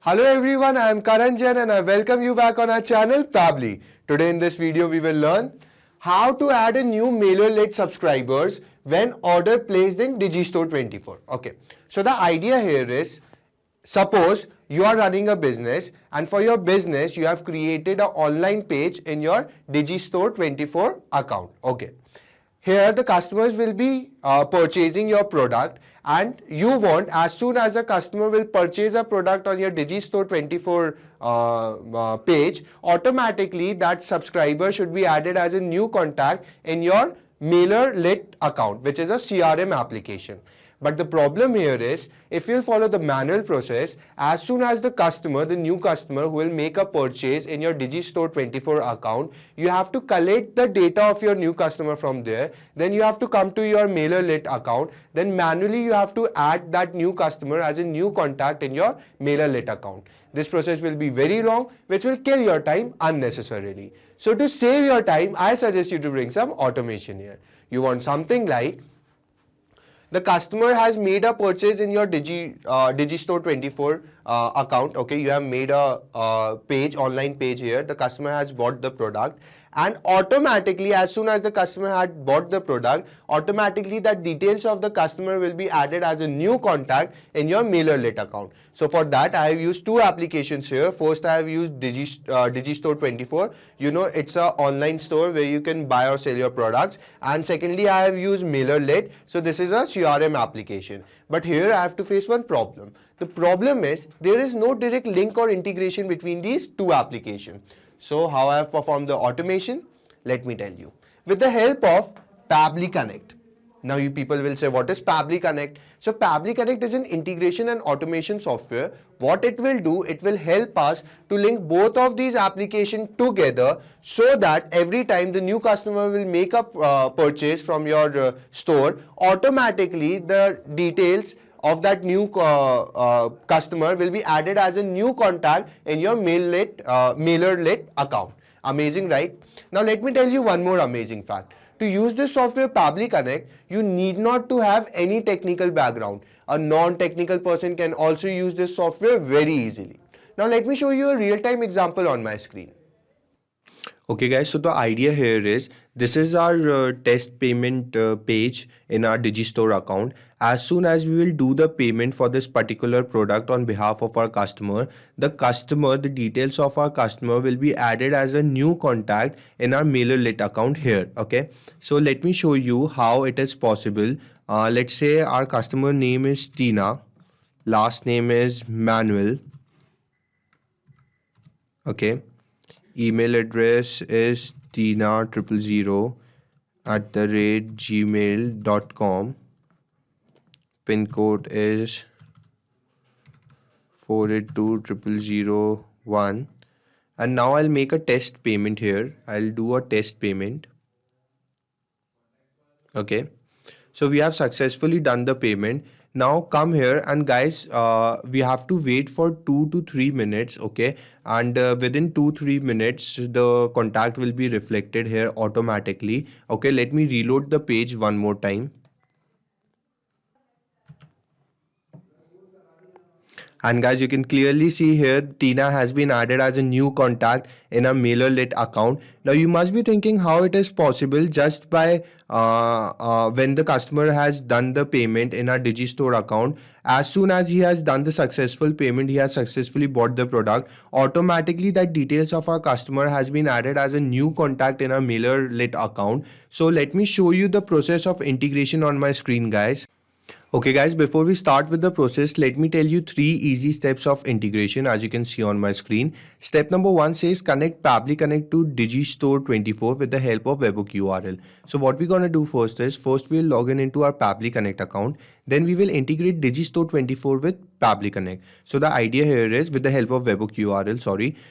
Hello everyone, I am Karan Jain and I welcome you back on our channel Pabbly. Today in this video we will learn how to add a new mailer list subscribers when order placed in Digistore24. Okay, so the idea here is, suppose you are running a business and for your business you have created an online page in your Digistore24 account. Okay. Here the customers will be purchasing your product, and you want, as soon as a customer will purchase a product on your Digistore24 page, automatically that subscriber should be added as a new contact in your MailerLite account, which is a CRM application. But the problem here is, if you'll follow the manual process, as soon as the customer, the new customer who will make a purchase in your Digistore24 account, you have to collect the data of your new customer from there. Then you have to come to your MailerLite account. Then manually you have to add that new customer as a new contact in your MailerLite account. This process will be very long, which will kill your time unnecessarily. So to save your time, I suggest you to bring some automation here. You want something like, the customer has made a purchase in your Digistore24 account. Okay, you have made a online page here. The customer has bought the product, and automatically, as soon as the customer had bought the product, automatically that details of the customer will be added as a new contact in your MailerLite account. So for that, I have used two applications here. First, I have used Digistore24. You know, it's an online store where you can buy or sell your products. And secondly, I have used MailerLite. So this is a CRM application. But here I have to face one problem. The problem is there is no direct link or integration between these two applications. So how I have performed the automation? Let me tell you. With the help of Pabbly Connect. Now you people will say, what is Pabbly Connect? So Pabbly Connect is an integration and automation software. What it will do, it will help us to link both of these applications together, so that every time the new customer will make a purchase from your store, automatically the details of that new customer will be added as a new contact in your MailerLite account. Amazing, right? Now let me tell you one more amazing fact. To use this software Pabbly Connect, you need not to have any technical background. A non-technical person can also use this software very easily. Now let me show you a real-time example on my screen. Okay guys, so the idea here is, this is our test payment page in our Digistore account. As soon as we will do the payment for this particular product on behalf of our customer, the details of our customer will be added as a new contact in our MailerLite account here. Okay, so let me show you how it is possible. Let's say our customer name is Tina, last name is Manuel. Okay. Email address is tina000@gmail.com. Pin code is 4820001. And now I'll make a test payment here. I'll do a test payment. Okay. So we have successfully done the payment. Now come here, and guys, we have to wait for 2 to 3 minutes. Okay, and within 2-3 minutes the contact will be reflected here automatically. Okay, let me reload the page one more time. And guys, you can clearly see here Tina has been added as a new contact in a MailerLite account. Now you must be thinking how it is possible just by when the customer has done the payment in our Digistore account. As soon as he has done the successful payment, he has successfully bought the product, automatically that details of our customer has been added as a new contact in our MailerLite account. So let me show you the process of integration on my screen, guys. Okay guys, before we start with the process, let me tell you 3 easy steps of integration as you can see on my screen. Step number 1 says connect Pabbly Connect to Digistore24 with the help of webhook URL. So what we're going to do first is, we'll log in into our Pabbly Connect account. Then we will integrate Digistore24 with Pabbly Connect. So the idea here is, with the help of webhook URL,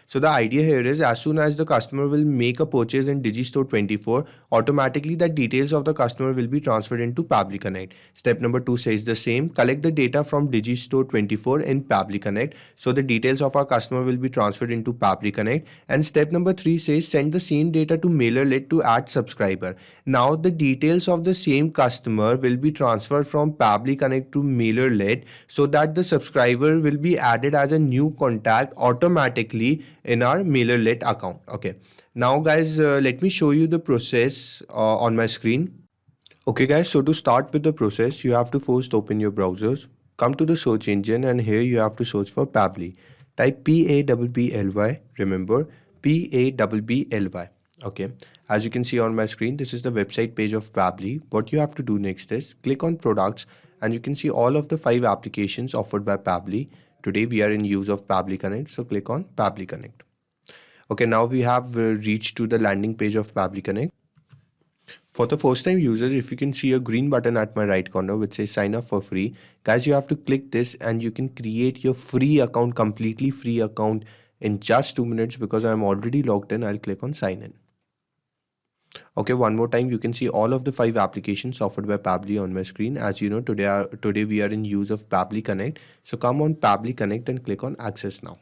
So the idea here is, as soon as the customer will make a purchase in Digistore24, automatically the details of the customer will be transferred into Pabbly Connect. Step number 2 says the same, collect the data from Digistore24 in Pabbly Connect. So the details of our customer will be transferred into Pabbly Connect. And step number 3 says send the same data to MailerLite to add subscriber. Now the details of the same customer will be transferred from Pabbly Connect to MailerLite, so that the subscriber will be added as a new contact automatically in our MailerLite account. Okay, now guys, let me show you the process on my screen. Okay guys, so to start with the process, you have to first open your browsers, come to the search engine, and here you have to search for Pabbly. Type Pabbly, remember Pabbly. Okay, as you can see on my screen, this is the website page of Pabbly. What you have to do next is click on products, and you can see all of the 5 applications offered by Pabbly. Today we are in use of Pabbly Connect, so click on Pabbly Connect. Okay, now we have reached to the landing page of Pabbly Connect. For the first time users, if you can see a green button at my right corner which says sign up for free, guys, you have to click this and you can create your free account, completely free account in just 2 minutes. Because I'm already logged in, I'll click on sign in. Okay, one more time, you can see all of the 5 applications offered by Pabbly on my screen. As you know, today we are in use of Pabbly Connect. So come on Pabbly Connect and click on access now.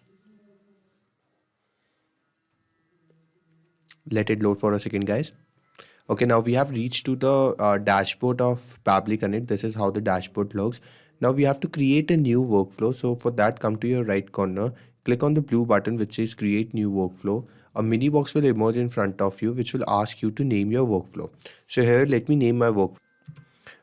Let it load for a second, guys. Okay, now we have reached to the dashboard of Pabbly Connect. This is how the dashboard looks. Now we have to create a new workflow. So for that, come to your right corner, click on the blue button which says create new workflow. A mini box will emerge in front of you which will ask you to name your workflow. So here, let me name my workflow.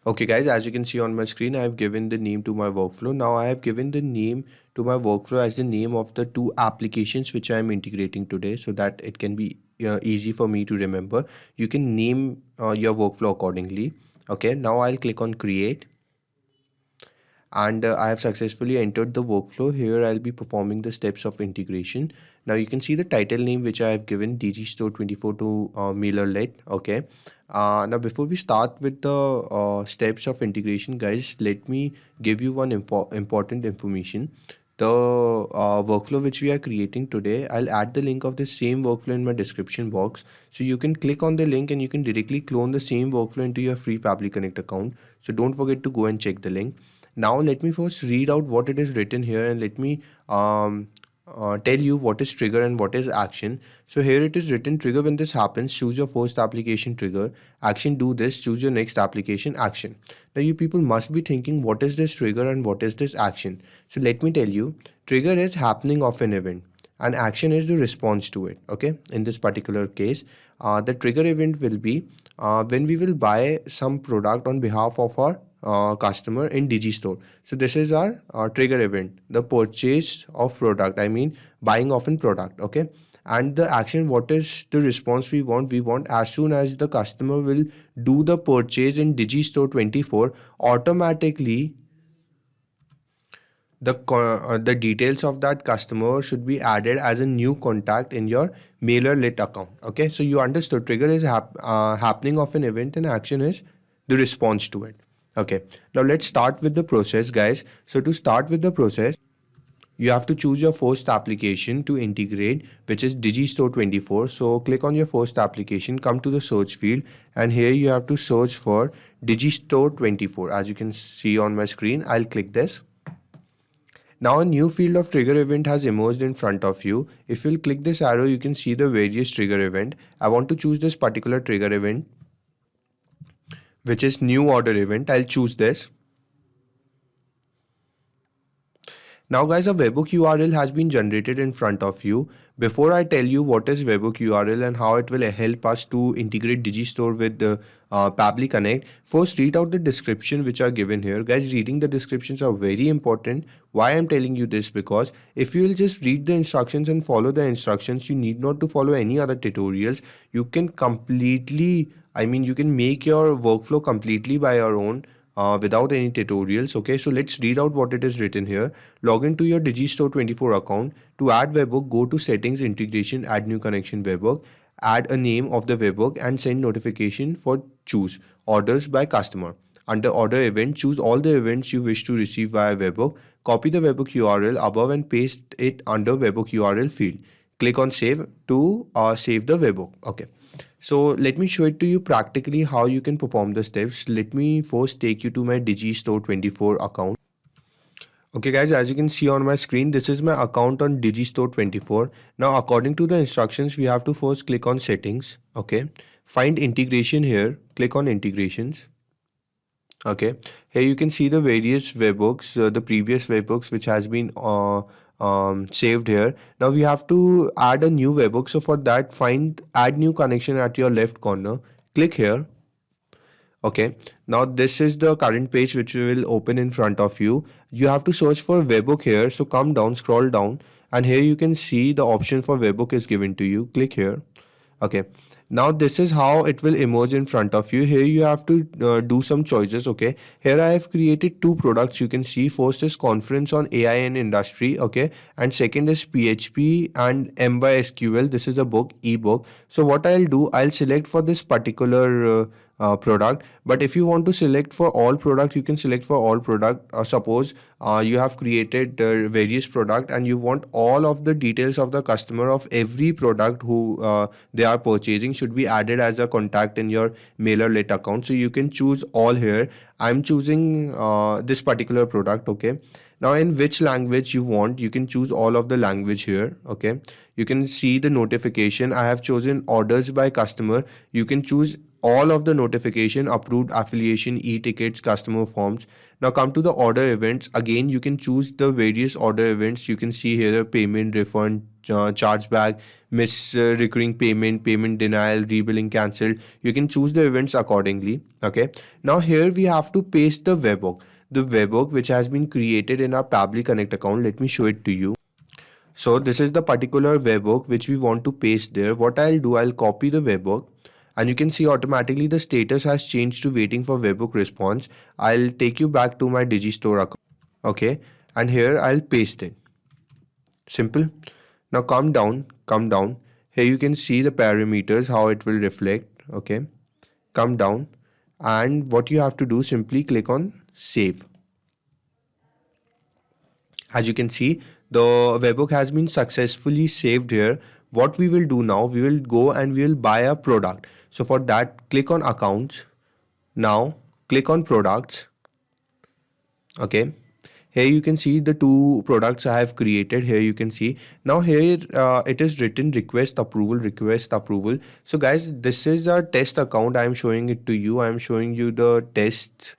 Okay guys, as you can see on my screen, I have given the name to my workflow. Now I have given the name to my workflow as the name of the 2 applications which I am integrating today, so that it can be easy for me to remember. You can name your workflow accordingly. Okay, now I'll click on create, and I have successfully entered the workflow. Here I'll be performing the steps of integration. Now you can see the title name which I have given, Digistore 24 to MailerLite. Okay, now before we start with the steps of integration, guys, let me give you one important information. The workflow which we are creating today, I'll add the link of the same workflow in my description box, so you can click on the link and you can directly clone the same workflow into your free Pabbly Connect account. So don't forget to go and check the link. Now let me first read out what it is written here, and let me tell you what is trigger and what is action. So here it is written, trigger when this happens, choose your first application, trigger. Action, do this, choose your next application, action. Now you people must be thinking, what is this trigger and what is this action? So let me tell you, trigger is happening of an event and action is the response to it. Okay, in this particular case, the trigger event will be when we will buy some product on behalf of our customer in Digistore. So this is our trigger event, the purchase of product, I mean buying of an product. Okay, and the action, what is the response we want? We want as soon as the customer will do the purchase in Digistore 24, automatically the details of that customer should be added as a new contact in your MailerLite account. Okay, so you understood, trigger is happening of an event and action is the response to it. Okay, now let's start with the process, guys. So to start with the process, you have to choose your first application to integrate, which is Digistore 24. So click on your first application, come to the search field, and here you have to search for Digistore 24. As you can see on my screen, I'll click this. Now a new field of trigger event has emerged in front of you. If you'll click this arrow, you can see the various trigger event. I want to choose this particular trigger event, which is new order event. I'll choose this. Now guys, a webhook URL has been generated in front of you. Before I tell you what is webhook URL and how it will help us to integrate Digistore with the Pabbly Connect, first read out the description which are given here. Guys, reading the descriptions are very important. Why I'm telling you this? Because if you will just read the instructions and follow the instructions, you need not to follow any other tutorials. You can completely, you can make your workflow completely by your own. Without any tutorials. Okay, so let's read out what it is written here. Log into your Digistore 24 account. To add webhook, go to settings, integration, add new connection webhook, add a name of the webhook and send notification for choose orders by customer. Under order event, choose all the events you wish to receive via webhook. Copy the webhook URL above and paste it under webhook URL field. Click on save to save the webhook. Okay. So let me show it to you practically how you can perform the steps. Let me first take you to my Digistore 24 account. Okay guys, as you can see on my screen, this is my account on Digistore 24. Now according to the instructions, we have to first click on settings. Okay, find integration here, click on integrations. Okay, here you can see the various webhooks, the previous webhooks which has been saved here. Now we have to add a new webhook. So for that, find add new connection at your left corner. Click here. Okay, now this is the current page which will open in front of you. You have to search for webhook here. So come down, scroll down, and here you can see the option for webhook is given to you. Click here. Okay, now this is how it will emerge in front of you. Here you have to do some choices. Okay, here I have created two products. You can see first is conference on AI and industry. Okay, and second is PHP and M by SQL. This is a book, ebook. So what I'll do, I'll select for this particular product. But if you want to select for all product, you can select for all product. Suppose you have created various product and you want all of the details of the customer of every product who they are purchasing should be added as a contact in your MailerLite account. So you can choose all here. I'm choosing this particular product. Okay, now in which language you want, you can choose all of the language here. Okay, you can see the notification. I have chosen orders by customer. You can choose all of the notification, approved, affiliation, e-tickets, customer forms. Now come to the order events. Again, you can choose the various order events. You can see here payment, refund, chargeback, miss recurring payment, payment denial, rebilling, cancelled. You can choose the events accordingly. Okay, now here we have to paste the webhook. The webhook which has been created in our Pabbly Connect account. Let me show it to you. So this is the particular webhook which we want to paste there. What I'll do, I'll copy the webhook, and you can see automatically the status has changed to waiting for webhook response. I'll take you back to my Digistore account. Okay, and here I'll paste it. Simple. Now come down, come down. Here you can see the parameters, how it will reflect. Okay, come down, and what you have to do, simply click on save. As you can see, the webhook has been successfully saved here. What we will do now, we will go and we will buy a product. So for that, click on accounts. Now click on products. Okay, here you can see the two products I have created. Here you can see, now here it is written request approval, request approval. So guys, this is a test account. I am showing it to you. I am showing you the test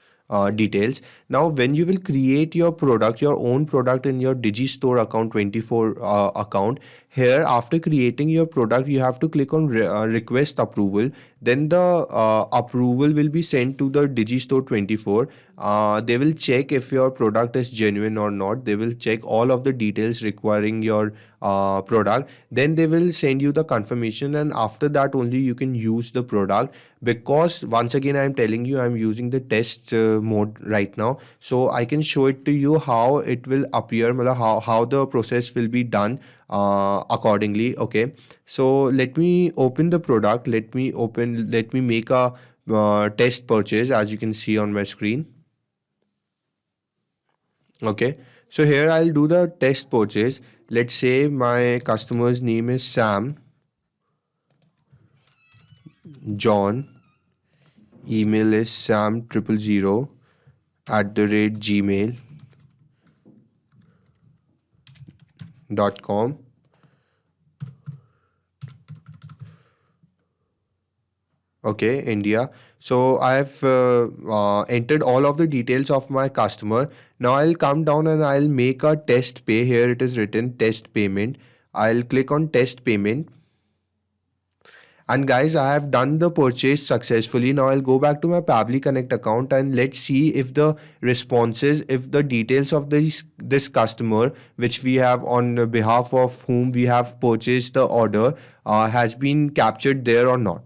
details. Now when you will create your product, your own product in your Digistore account 24 account, here after creating your product, you have to click on request approval. Then the approval will be sent to the Digistore 24. They will check if your product is genuine or not. They will check all of the details requiring your product. Then they will send you the confirmation, and after that only you can use the product. Because once again I am telling you, I am using the test mode right now, so I can show it to you how it will appear, how the process will be done accordingly. Okay, so let me open the product. Let me make a test purchase, as you can see on my screen. Okay, so here I'll do the test purchase. Let's say my customer's name is Sam John. Email is sam000@gmail.com. Okay, India. So I have entered all of the details of my customer. Now I'll come down and I'll make a test pay. Here it is written test payment. I'll click on test payment. And guys, I have done the purchase successfully. Now I'll go back to my Pabbly Connect account and let's see if the responses, if the details of this customer, which we have on behalf of whom we have purchased the order, has been captured there or not.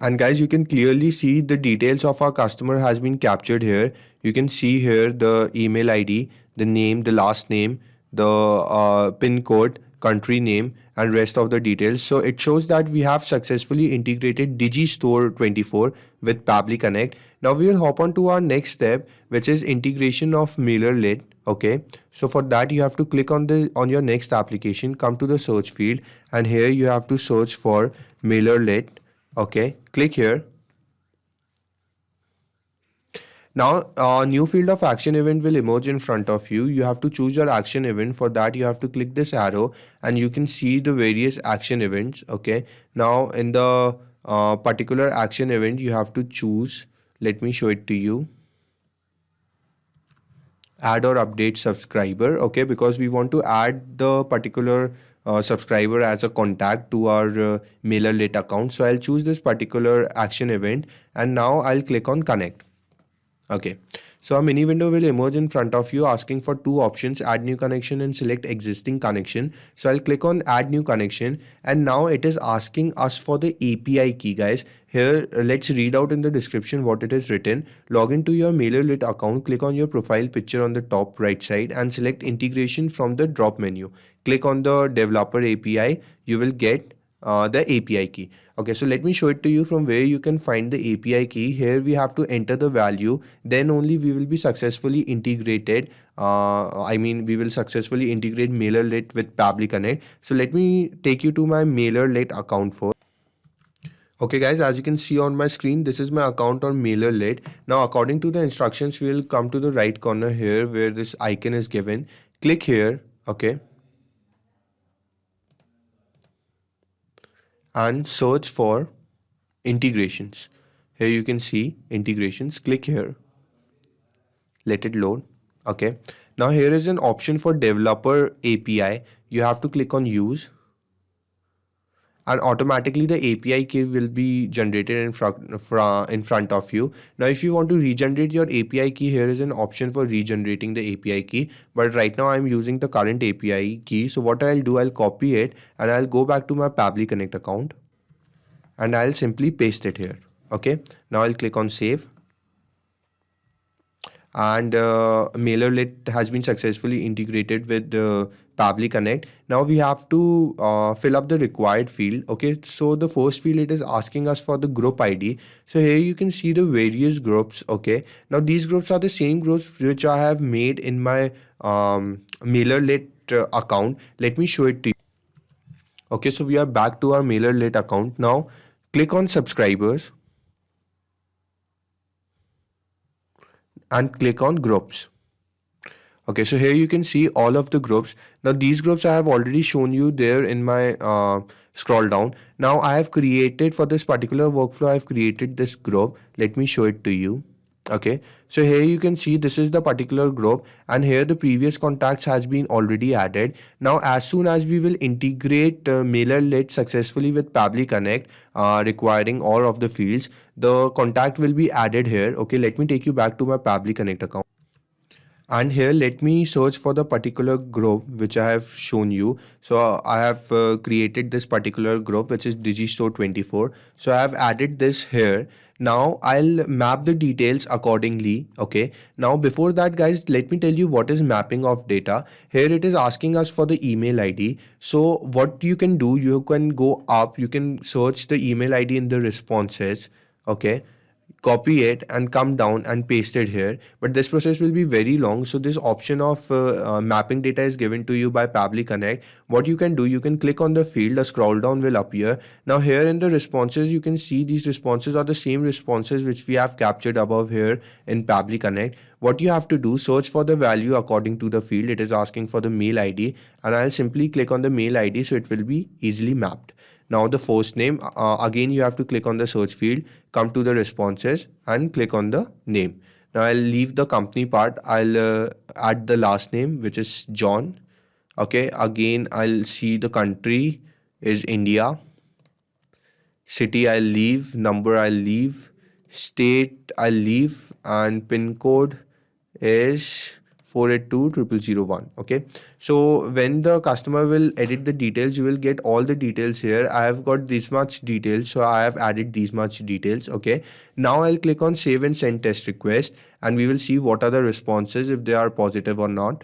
And guys, you can clearly see the details of our customer has been captured here. You can see here the email ID, the name, the last name, the pin code, country name, and rest of the details. So it shows that we have successfully integrated Digistore 24 with Pabbly Connect. Now we will hop on to our next step, which is integration of MailerLite. Okay, so for that you have to click on your next application, come to the search field, and here you have to search for MailerLite. Okay, click here. Now a new field of action event will emerge in front of you. You have to choose your action event. For that you have to click this arrow and you can see the various action events. Okay, now in the particular action event you have to choose, let me show it to you. Add or update subscriber, okay, because we want to add the particular subscriber as a contact to our MailerLite account. So I'll choose this particular action event, and now I'll click on connect. Okay, so a mini window will emerge in front of you asking for two options: add new connection and select existing connection. So I'll click on add new connection, and now it is asking us for the API key, guys. Here, let's read out in the description what it is written. Log into your MailerLite account, click on your profile picture on the top right side and select integration from the drop menu. Click on the developer API, you will get the API key. Okay, so let me show it to you from where you can find the API key. Here we have to enter the value, then only we will be successfully integrated. We will successfully integrate MailerLite with Pabbly Connect. So let me take you to my MailerLite account first. Okay guys, as you can see on my screen, this is my account on MailerLite. Now according to the instructions, we will come to the right corner here where this icon is given. Click here, okay, and search for integrations. Here you can see integrations. Click here, let it load. Okay, now here is an option for developer API. You have to click on use, and automatically the API key will be generated in front of you. Now if you want to regenerate your API key, here is an option for regenerating the API key, but right now I'm using the current API key. So what I'll do, I'll copy it and I'll go back to my Pabbly Connect account and I'll simply paste it here. Okay, now I'll click on save, and MailerLite has been successfully integrated with Pabbly Connect. Now we have to fill up the required field. Okay, so the first field, it is asking us for the group ID. So here you can see the various groups. Okay, now these groups are the same groups which I have made in my MailerLite account. Let me show it to you. Okay, so we are back to our MailerLite account. Now click on subscribers and click on groups. Okay, so here you can see all of the groups. Now these groups I have already shown you there in my scroll down. Now I have created, for this particular workflow, I have created this group. Let me show it to you. Okay, so here you can see this is the particular group, and here the previous contacts has been already added. Now as soon as we will integrate MailerLite successfully with Pabbly Connect, requiring all of the fields, the contact will be added here. Okay, let me take you back to my Pabbly Connect account. And here let me search for the particular group which I have shown you. So I have created this particular group which is Digistore 24. So I have added this here. Now I'll map the details accordingly. Okay, now before that guys, let me tell you what is mapping of data. Here it is asking us for the email ID. So what you can do, you can go up, you can search the email ID in the responses. Okay, copy it and come down and paste it here, but this process will be very long. So this option of mapping data is given to you by Pabbly Connect. What you can do, you can click on the field, a scroll down will appear. Now here in the responses, you can see these responses are the same responses which we have captured above here in Pabbly Connect. What you have to do, search for the value according to the field. It is asking for the mail ID, and I'll simply click on the mail ID, so it will be easily mapped. Now the first name, again you have to click on the search field, come to the responses and click on the name. Now I'll leave the company part. I'll add the last name, which is John. Okay, again I'll see the country is India. City I'll leave, number I'll leave, state I'll leave, and pin code is 4820001. Okay, so when the customer will edit the details, you will get all the details here. I have got this much details, so I have added these much details. Okay, now I'll click on save and send test request, and we will see what are the responses, if they are positive or not.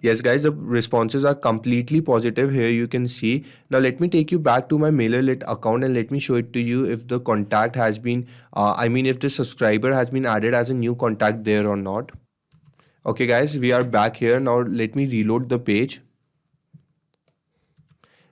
Yes guys, the responses are completely positive. Here you can see. Now let me take you back to my MailerLite account and let me show it to you if the contact has been if the subscriber has been added as a new contact there or not. Okay guys, we are back here. Now let me reload the page,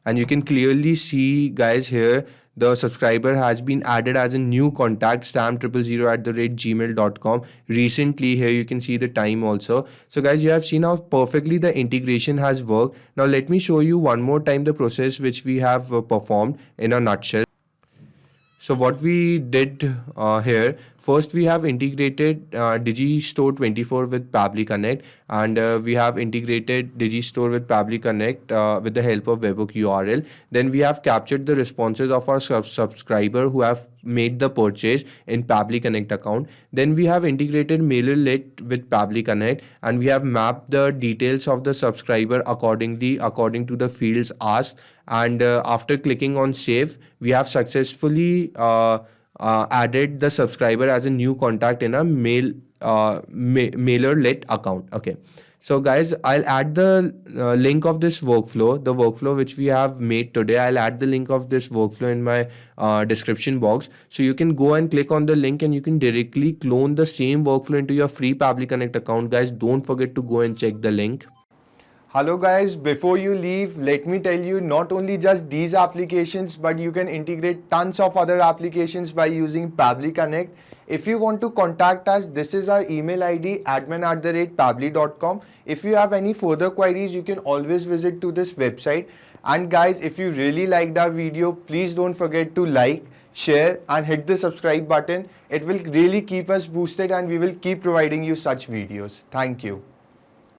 and you can clearly see guys here the subscriber has been added as a new contact, sam000@gmail.com recently. Here you can see the time also. So guys, you have seen how perfectly the integration has worked. Now let me show you one more time the process which we have performed in a nutshell. So what we did here, First, we have integrated Digistore 24 with Pabbly Connect, and we have integrated Digistore with Pabbly Connect with the help of webhook URL. Then we have captured the responses of our subscriber who have made the purchase in Pabbly Connect account. Then we have integrated MailerLite with Pabbly Connect, and we have mapped the details of the subscriber according to the fields asked. And after clicking on save, we have successfully added the subscriber as a new contact in a MailerLite account. Okay. So guys, I'll add the link of this workflow, the workflow which we have made today. I'll add the link of this workflow in my description box. So you can go and click on the link and you can directly clone the same workflow into your free Pabbly Connect account. Guys, don't forget to go and check the link. Hello guys, before you leave, let me tell you not only just these applications, but you can integrate tons of other applications by using Pabbly Connect. If you want to contact us, this is our email ID admin@pabbly.com. If you have any further queries, you can always visit to this website. And guys, if you really liked our video, please don't forget to like, share and hit the subscribe button. It will really keep us boosted and we will keep providing you such videos. Thank you.